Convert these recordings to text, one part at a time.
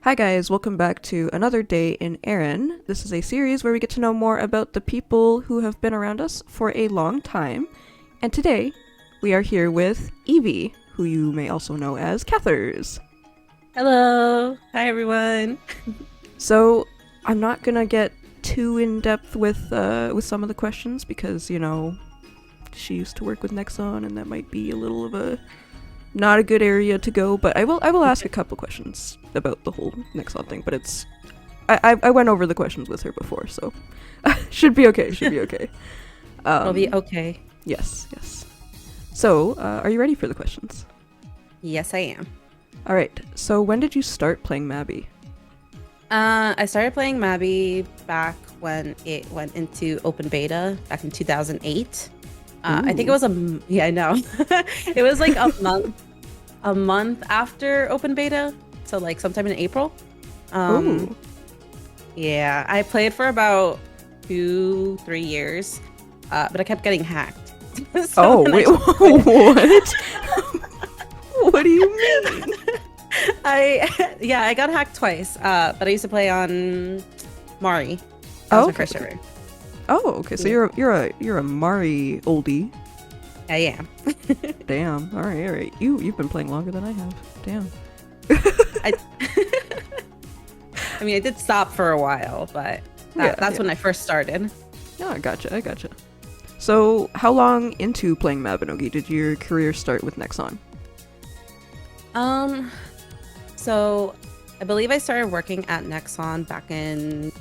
Hi guys, welcome back to another day in Erinn. This is a series where we get to know more about the people who have been around us for a long time. And today, we are here with Evie, who you may also know as Katherz. Hello. Hi, everyone. So, I'm not gonna get too in-depth with some of the questions because, she used to work with Nexon and that might be a little of a not a good area to go, but I will ask a couple questions about the whole Nexon thing, but I went over the questions with her before, so should be okay. It'll be okay. Yes. So, are you ready for the questions? Yes, I am. All right. So, when did you start playing Mabie? I started playing Mabie back when it went into open beta back in 2008. I think it was I know. It was like a month after open beta, so like sometime in April. Yeah, I played for about 2-3 years, but I kept getting hacked. Wait, what? What do you mean? I got hacked twice, but I used to play on Mari. That was my first server. Oh, okay. So you're a Mari oldie. I am. Damn. All right. You've been playing longer than I have. Damn. I mean, I did stop for a while, but that's when I first started. Oh, I gotcha. So, how long into playing Mabinogi did your career start with Nexon? So I believe I started working at Nexon back in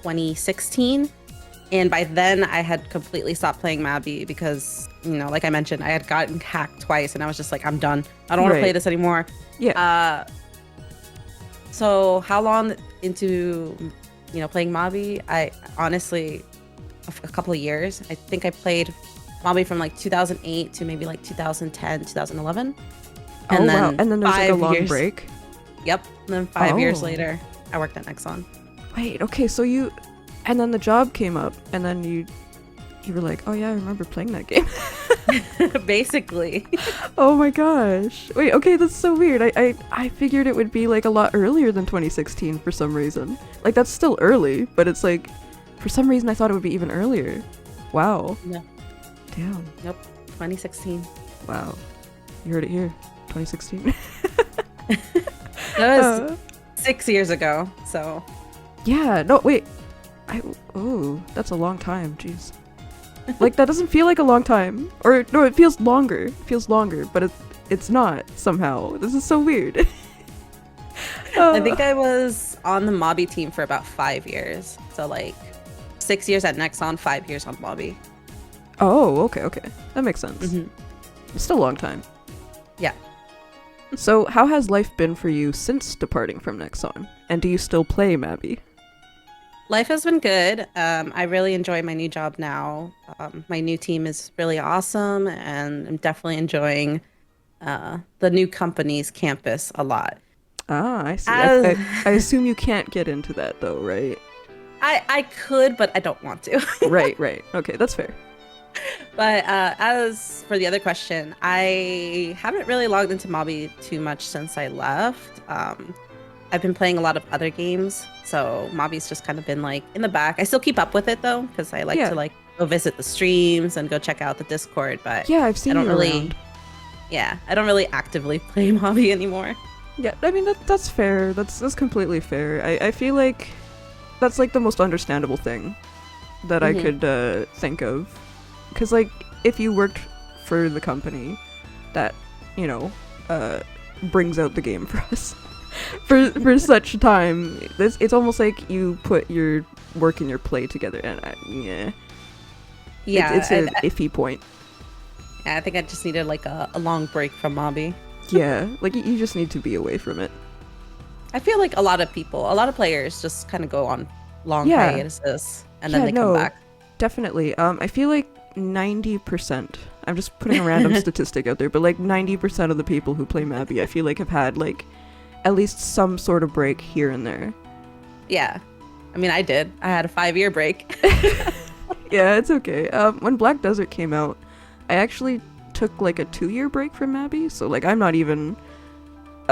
2016. And by then I had completely stopped playing Mabie because, like I mentioned, I had gotten hacked twice and I was just like, I'm done. I don't want to play this anymore. Yeah. So how long into, playing Mabie? I honestly, a couple of years. I think I played Mabie from like 2008 to maybe like 2010, 2011. And then, wow. And then there's like a long break? Yep. And then 5 years later, I worked at Nexon. Wait, okay, so and then the job came up, and then you were like, oh yeah, I remember playing that game. Basically. Oh my gosh. Wait, okay, that's so weird. I figured it would be like a lot earlier than 2016 for some reason. Like, that's still early, but it's like, for some reason I thought it would be even earlier. Wow. No. Damn. Nope. 2016. Wow. You heard it here. 2016. That was 6 years ago, so. Yeah, no, wait. That's a long time, jeez. Like, that doesn't feel like a long time. Or, no, it feels longer. But it's not, somehow. This is so weird. I think I was on the Mabie team for about 5 years. So, like, 6 years at Nexon, 5 years on Mabie. Oh, okay. That makes sense. Mm-hmm. It's still a long time. Yeah. So, how has life been for you since departing from Nexon? And do you still play Mabie? Life has been good. I really enjoy my new job now. My new team is really awesome, and I'm definitely enjoying the new company's campus a lot. Ah, I see. I assume you can't get into that, though, right? I could, but I don't want to. Right. Okay, that's fair. But as for the other question, I haven't really logged into Mabie too much since I left. I've been playing a lot of other games, so Mabie's just kind of been like in the back. I still keep up with it though, because I like to like go visit the streams and go check out the Discord. But yeah, I've seen you around. Yeah, I don't really actively play Mabie anymore. Yeah, I mean that's fair. That's completely fair. I feel like that's like the most understandable thing that I could think of, because like if you worked for the company that brings out the game for us. for such time, it's almost like you put your work and your play together, and it's an iffy point. Yeah, I think I just needed like a long break from Mabie. Yeah, like you just need to be away from it. I feel like a lot of players just kind of go on long hiatuses and then they come back. Definitely. I feel like 90%, I'm just putting a random statistic out there, but like 90% of the people who play Mabie, I feel like have had like at least some sort of break here and there. Yeah. I mean, I did. I had a 5-year break. Yeah, it's okay. When Black Desert came out, I actually took like a 2-year break from Mabie, so like I'm not even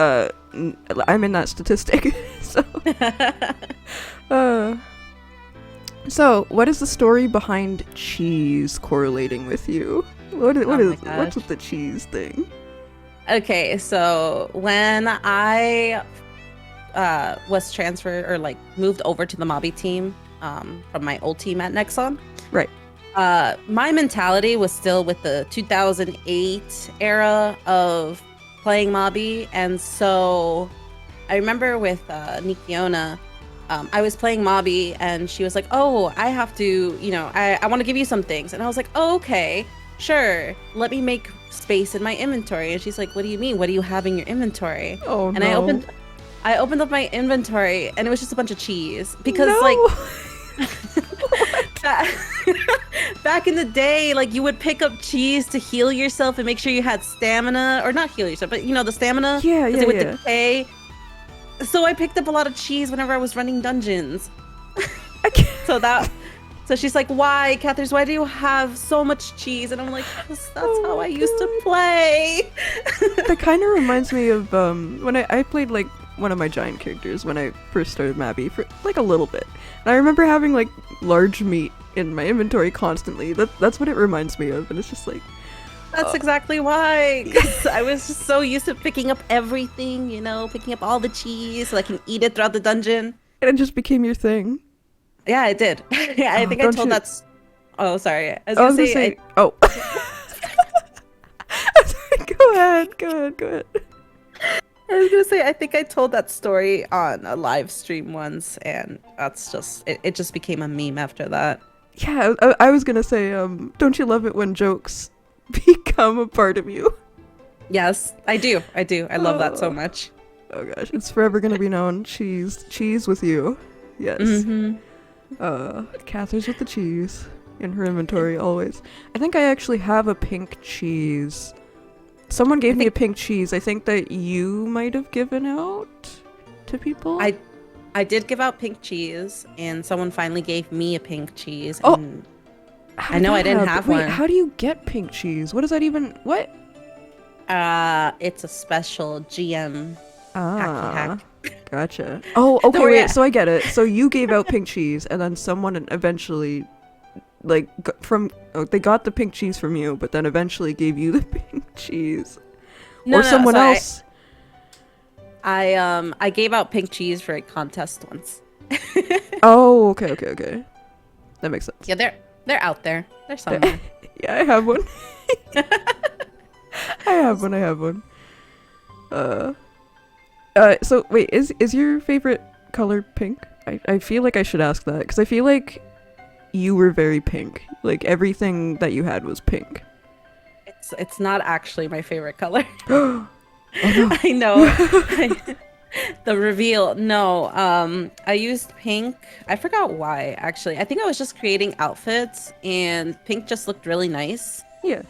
I'm in that statistic. So, uh, so what is the story behind cheese correlating with you? What's with the cheese thing? Okay, so when I was transferred or like moved over to the Mobby team from my old team at Nexon. Right. My mentality was still with the 2008 era of playing Mobby, and so I remember with Nikiona, I was playing Mobby, and she was like, "Oh, I have to, I want to give you some things," and I was like, "Oh, okay, sure. Let me make space in my inventory." And she's like, "What do you mean? What do you have in your inventory?" Oh, and no. I opened up my inventory, and it was just a bunch of cheese because No! like back, back in the day, like you would pick up cheese to heal yourself and make sure you had stamina, or not heal yourself, but the stamina, Yeah, because it would yeah. decay. So I picked up a lot of cheese whenever I was running dungeons. I can't. So she's like, "Why, Katherz? Why do you have so much cheese?" And I'm like, "'Cause that's how my I used to God. play." That kind of reminds me of when I played like one of my giant characters when I first started Mabby for like a little bit. And I remember having like large meat in my inventory constantly. That's what it reminds me of, and it's just like That's exactly why. 'Cause I was just so used to picking up everything, picking up all the cheese so I can eat it throughout the dungeon. and it just became your thing. Yeah, I did. I Oh, think I don't told you? that. Oh, sorry. I was I gonna was gonna say. say. Oh. Go ahead. Go ahead. I was gonna say. I think I told that story on a live stream once, and that's just. It just became a meme after that. Yeah, I was gonna say. Don't you love it when jokes become a part of you? Yes, I do. I do. I love that so Oh. much. Oh gosh, it's forever gonna be known. Cheese with you. Yes. Mm-hmm. Katherz with the cheese in her inventory always. I think I actually have a pink cheese. Someone gave me a pink cheese. I think that you might have given out to people. I did give out pink cheese, and someone finally gave me a pink cheese. Oh! And How I did know that I didn't happen? have Wait, one. how do you get pink cheese? What does that even? What? It's a special GM hacky Ah, hack. gotcha. Oh, okay, Don't worry. wait. So I get it. So you gave out pink cheese, and then someone eventually, like, they got the pink cheese from you, but then eventually gave you the pink cheese, or someone So else. I gave out pink cheese for a contest once. Oh, okay. That makes sense. Yeah, they're out there. They're somewhere. Yeah, I have one. I have one. So wait, is your favorite color pink? I feel like I should ask that because I feel like you were very pink. Like everything that you had was pink. It's not actually my favorite color. Oh no. I know. The reveal. No, I used pink. I forgot why, actually. I think I was just creating outfits, and pink just looked really nice. Yeah.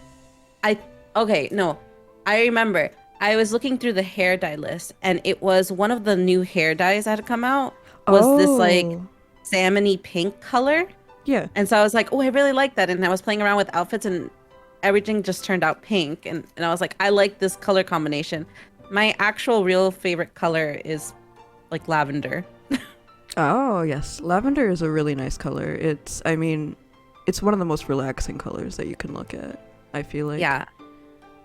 Okay, no. I remember. I was looking through the hair dye list, and it was one of the new hair dyes that had come out. Was this like Oh. salmony pink color? Yeah. And so I was like, oh, I really like that. And I was playing around with outfits, and everything just turned out pink. And I was like, I like this color combination. My actual real favorite color is like lavender. Oh yes, lavender is a really nice color. It's one of the most relaxing colors that you can look at. I feel like. Yeah.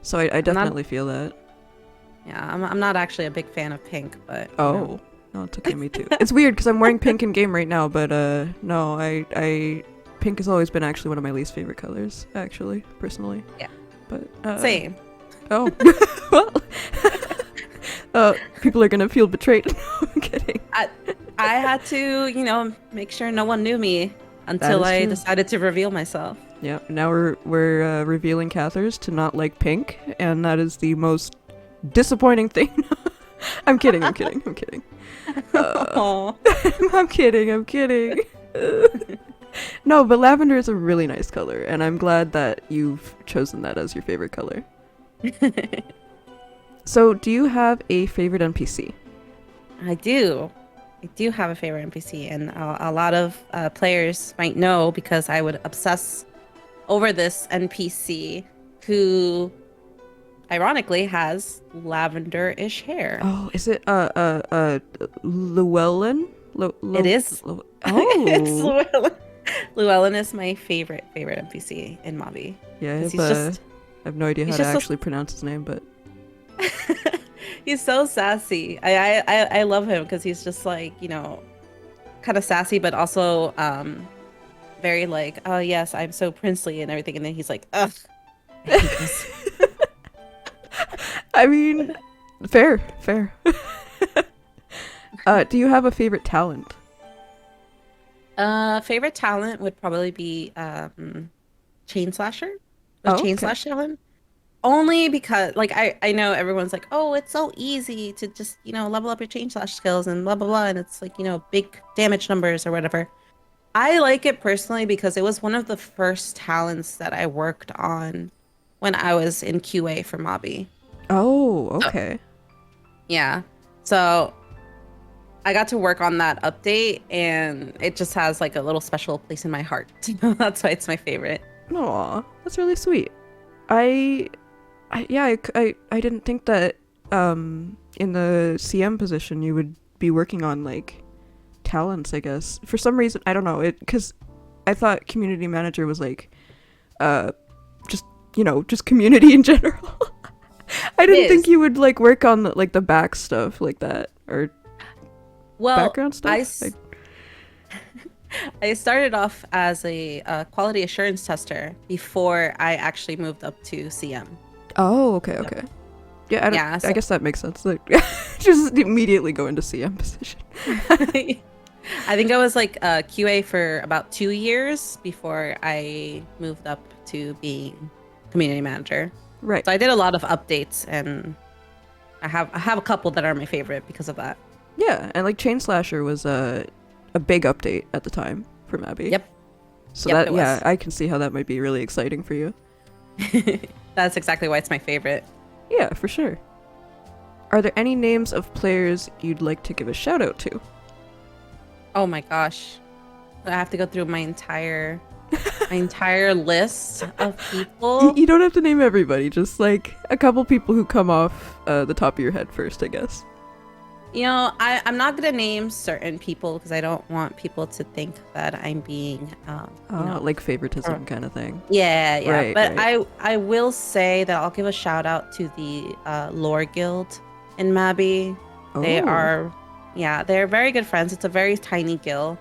So I definitely feel that. Yeah, I'm not actually a big fan of pink, but Oh. No, it's okay, me too. It's weird because I'm wearing pink in game right now, but no, I pink has always been actually one of my least favorite colors, actually, personally. Yeah. But same. Oh. Well. People are gonna feel betrayed. No, I'm kidding. I had to, make sure no one knew me until I decided to reveal myself. Yeah. Now we're revealing Katherz to not like pink, and that is the most disappointing thing. I'm kidding. I'm kidding. I'm kidding. No, but lavender is a really nice color, and I'm glad that you've chosen that as your favorite color. So, do you have a favorite NPC? I do have a favorite NPC, and a lot of players might know because I would obsess over this NPC who ironically has lavender-ish hair. Oh, is it Llewellyn? It is. It's Oh, Llewellyn. Llewellyn is my favorite NPC in Mobby yeah. because I have no idea how he's to just so actually pronounce his name, but he's so sassy. I love him because he's just like, kind of sassy, but also very like, oh yes, I'm so princely and everything. And then he's like, ugh, I hate this. I mean, fair. Do you have a favorite talent? Favorite talent would probably be Chain Slasher, the Oh, Chain okay. Slash talent. Only because like I know everyone's like, oh, it's so easy to just, level up your Chain Slash skills and blah blah blah, and it's like, big damage numbers or whatever. I like it personally because it was one of the first talents that I worked on when I was in QA for Mobby. Oh, So, okay. yeah. So I got to work on that update and it just has like a little special place in my heart. That's why it's my favorite. Aw, that's really sweet. I, yeah, I didn't think that in the CM position you would be working on like talents, I guess. For some reason, I don't know, because I thought community manager was like uh just, just community in general. I It didn't think is. you would like work on like the back stuff like that or Well, background stuff. I started off as a quality assurance tester before I actually moved up to CM. Oh, okay. Yeah, Yeah, I so guess that makes sense. Like, just immediately go into CM position. I think I was like QA for about 2 years before I moved up to being community manager. Right. So I did a lot of updates, and I have a couple that are my favorite because of that. Yeah, and like Chain Slasher was a big update at the time for Mabby. Yep, So yep, that, it yeah, was. I can see how that might be really exciting for you. That's exactly why it's my favorite. Yeah, for sure. Are there any names of players you'd like to give a shout out to? Oh my gosh, I have to go through my entire list of people. You don't have to name everybody, just like a couple people who come off the top of your head first, I guess. I'm not gonna name certain people because I don't want people to think that I'm being, Like favoritism kind of thing. yeah. Right, But right. I will say that I'll give a shout out to the Lore Guild in Mabby. They Oh, are, yeah, they're very good friends. It's a very tiny guild,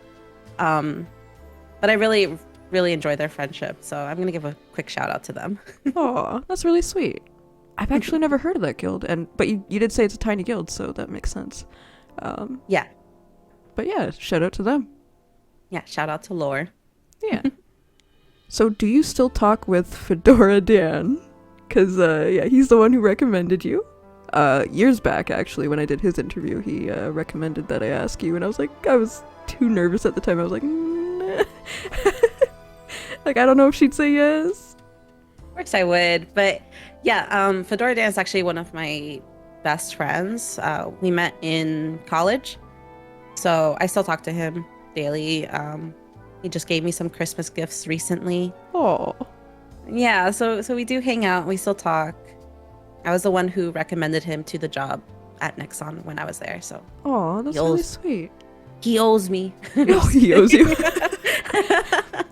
um, but I really, really enjoy their friendship. So I'm gonna give a quick shout out to them. aw, that's really sweet. I've actually never heard of that guild, but you did say it's a tiny guild, so that makes sense. Yeah, But yeah, shout out to them. yeah. Shout out to Lore. Yeah. So do you still talk with Fedora Dan? Because, yeah, he's the one who recommended you. Years back, actually, when I did his interview, he recommended that I ask you, and I was too nervous at the time. I was like, nah. Like, I don't know if she'd say yes. Of course I would, but yeah, Fedora Dan is actually one of my best friends. We met in college, so I still talk to him daily. He just gave me some Christmas gifts recently. Oh, Yeah, so we do hang out. We still talk. I was the one who recommended him to the job at Nexon when I was there, so oh, that's he really owes sweet. he owes me. Oh, he owes you.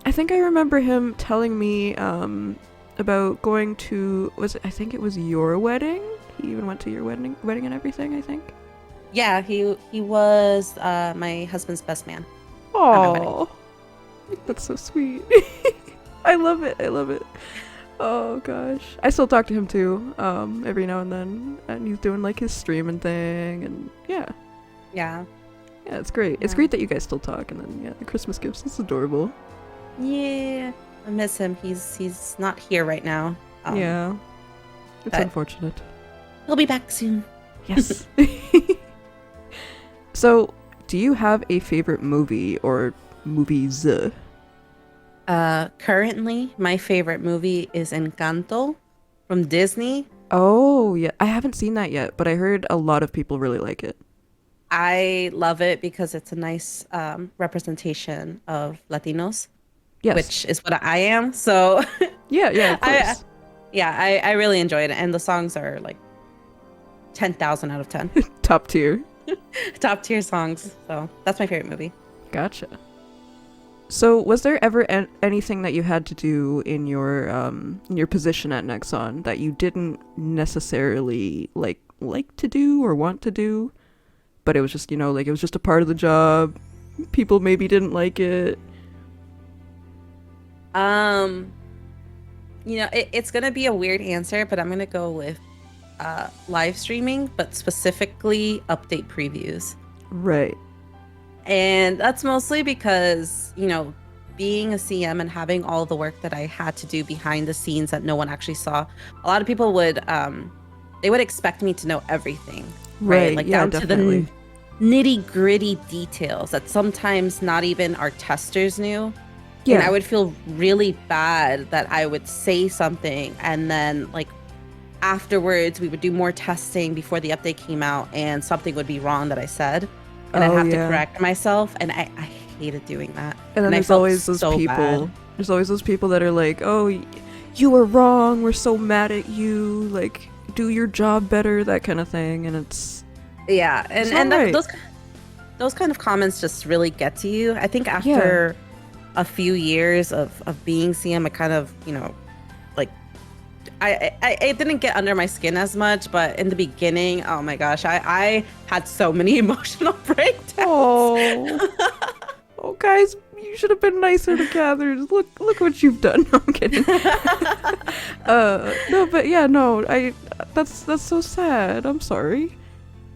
I think I remember him telling me about going to I think it was your wedding. He even went to your wedding and everything, I think. Yeah, he was my husband's best man at my wedding. Oh, that's so sweet. I love it. Oh gosh, I still talk to him too, every now and then, and he's doing like his streaming thing, and yeah, Yeah. it's great. It's Yeah. great that you guys still talk, and then yeah, the Christmas gifts, it's adorable. Yeah, I miss him. He's not here right now. Yeah, it's but- unfortunate. He'll be back soon. Yes. So, do you have a favorite movie or movies? Currently, my favorite movie is Encanto from Disney. Oh, yeah. I haven't seen that yet, but I heard a lot of people really like it. I love it because it's a nice representation of Latinos, Yes. which is what I am. So Yeah, of I course. Yeah, I really enjoyed it, and the songs are like 10,000 out of 10. Top tier. Top tier songs. So that's my favorite movie. Gotcha. So, was there ever anything that you had to do in your position at Nexon that you didn't necessarily like to do or want to do, but it was just, like it was just a part of the job. People maybe didn't like it. It's gonna be a weird answer, but I'm gonna go with live streaming, but specifically update previews. Right. And that's mostly because, being a CM and having all the work that I had to do behind the scenes that no one actually saw, a lot of people would they would expect me to know everything, right? Like, yeah, down definitely. To the nitty-gritty details that sometimes not even our testers knew. Yeah. And I would feel really bad that I would say something and then, like, afterwards we would do more testing before the update came out and something would be wrong that I said. And I'd have to correct myself, and I hated doing that. And then there's always those people. Bad. There's always those people that are like, "Oh, you were wrong. We're so mad at you. Like, do your job better," that kind of thing. And it's those kind of comments just really get to you. I think after a few years of being CM, I kind of, like, I didn't get under my skin as much, but in the beginning, oh my gosh, I had so many emotional breakdowns. Oh, guys, you should have been nicer to Katherz. Look what you've done. No, I'm kidding. No, but yeah, no, that's so sad. I'm sorry.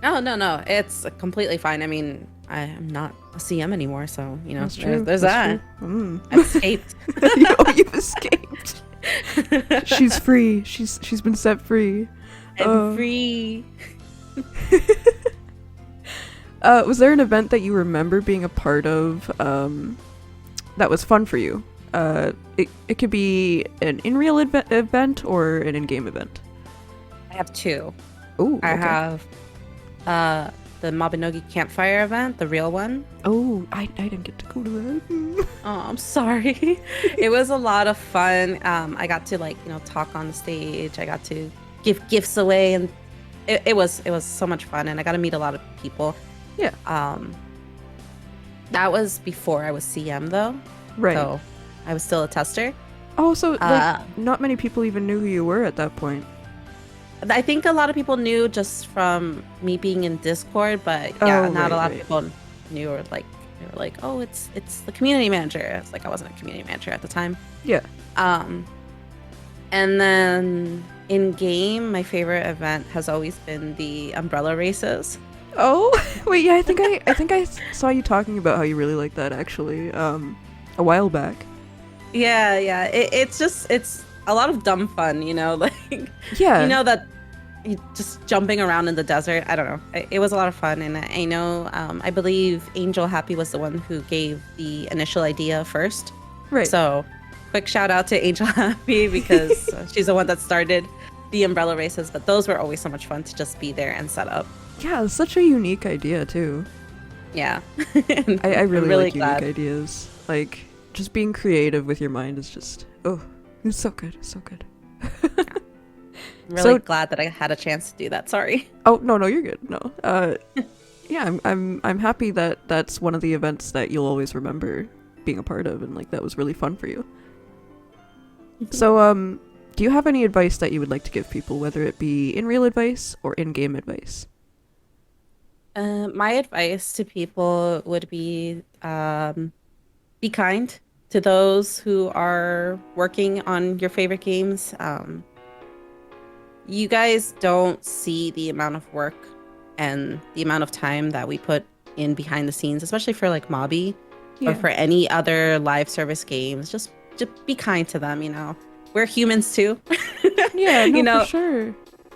No, it's completely fine. I mean, I am not a CM anymore, so that's true. There's that. I've escaped. You've escaped. She's free. She's been set free. I'm free. Was there an event that you remember being a part of that was fun for you? It could be an in-real event or an in-game event. I have two. Oh, okay. I have the Mabinogi campfire event, the real one. Oh, I didn't get to go to that. Oh, I'm sorry. It was a lot of fun. I got to talk on the stage. I got to give gifts away, and it was so much fun. And I got to meet a lot of people. Yeah. That was before I was CM though. Right. So I was still a tester. Oh, so not many people even knew who you were at that point. I think a lot of people knew just from me being in Discord, but not a lot of people knew, or they were like, "Oh, it's the community manager." It's like I wasn't a community manager at the time. Yeah. And then in game, my favorite event has always been the umbrella races. Oh, wait, yeah, I think I saw you talking about how you really like that actually, a while back. Yeah. It's a lot of dumb fun, like, that just jumping around in the desert. I don't know. It was a lot of fun. And I know, I believe Angel Happy was the one who gave the initial idea first. Right. So quick shout out to Angel Happy because she's the one that started the umbrella races. But those were always so much fun to just be there and set up. Yeah, it's such a unique idea too. Yeah. I really like glad. Unique ideas. Like, just being creative with your mind is just, it's so good. It's so good. I'm really glad that I had a chance to do that. Sorry. Oh, no, you're good. No. Yeah, I'm happy that that's one of the events that you'll always remember being a part of, and like that was really fun for you. So, do you have any advice that you would like to give people, whether it be in real advice or in-game advice? My advice to people would be kind to those who are working on your favorite games. You guys don't see the amount of work and the amount of time that we put in behind the scenes, especially for like Mobby or for any other live service games. Just be kind to them, We're humans too. Yeah, no, for sure.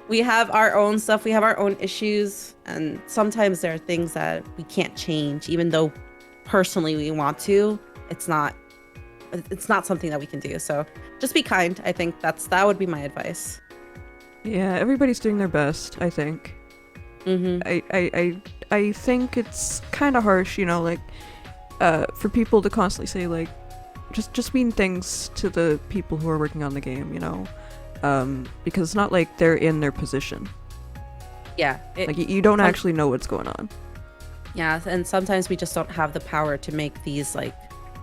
We have our own stuff. We have our own issues. And sometimes there are things that we can't change, even though personally we want to. It's not something that we can do. So just be kind. I think that would be my advice. Yeah, everybody's doing their best, I think. Mm-hmm. I think it's kind of harsh, for people to constantly say, like, just mean things to the people who are working on the game, because it's not like they're in their position. Yeah. Like you don't actually know what's going on. Yeah, and sometimes we just don't have the power to make these like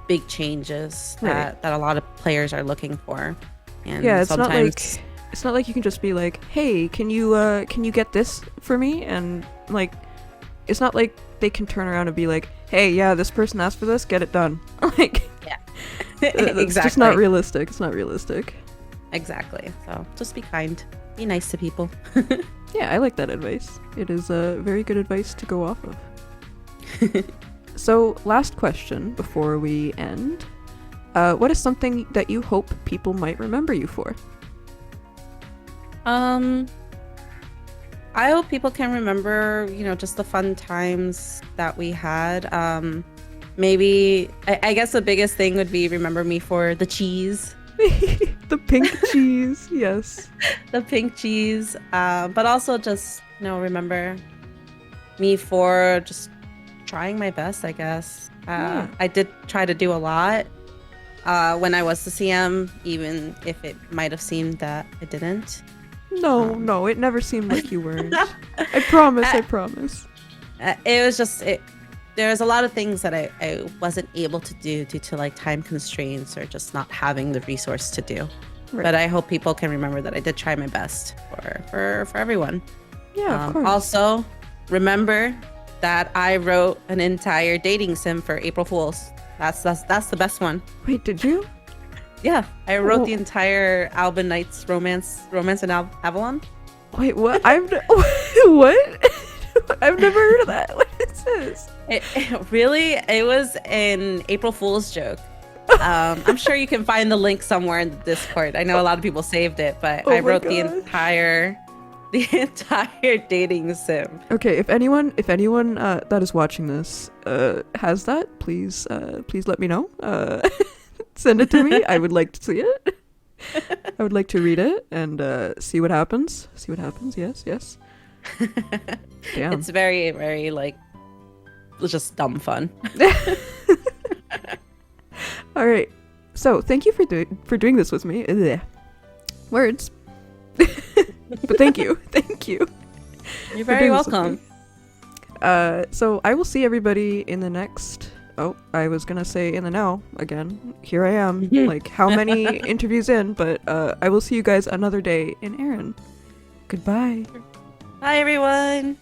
big changes that a lot of players are looking for. And yeah, it's sometimes not like you can just be like, hey, can you get this for me? And like, it's not like they can turn around and be like, hey, yeah, this person asked for this, get it done. Like, yeah. It's Exactly. just not realistic. It's not realistic. Exactly. So just be kind. Be nice to people. Yeah, I like that advice. It is a very good advice to go off of. So, last question before we end. What is something that you hope people might remember you for? I hope people can remember, just the fun times that we had. Maybe, I guess the biggest thing would be remember me for the cheese. The pink cheese, yes. The pink cheese. But also just, remember me for just trying my best, I guess. I did try to do a lot when I was the CM, even if it might have seemed that I didn't. No, it never seemed like you weren't. I promise. It was just there was a lot of things that I wasn't able to do due to like time constraints or just not having the resource to do. Right. But I hope people can remember that I did try my best for everyone. Yeah, of course. Also, remember that I wrote an entire dating sim for April Fools. That's the best one. Wait, did you? Yeah, I wrote the entire Alban Knight's romance in Avalon. Wait, what? What? I've never heard of that. What is this? It was an April Fool's joke. I'm sure you can find the link somewhere in the Discord. I know a lot of people saved it, but I wrote the entire dating sim. Okay, if anyone that is watching this has that, please let me know. Send it to me. I would like to see it. I would like to read it and see what happens. Yes. Damn. It's very, very just dumb fun. All right. So thank you for doing this with me. Ugh. Words. But thank you. You're very welcome. So I will see everybody in the next. Oh, I was gonna say in the now again. Here I am. Like how many interviews in? But I will see you guys another day in Erinn. Goodbye. Bye everyone.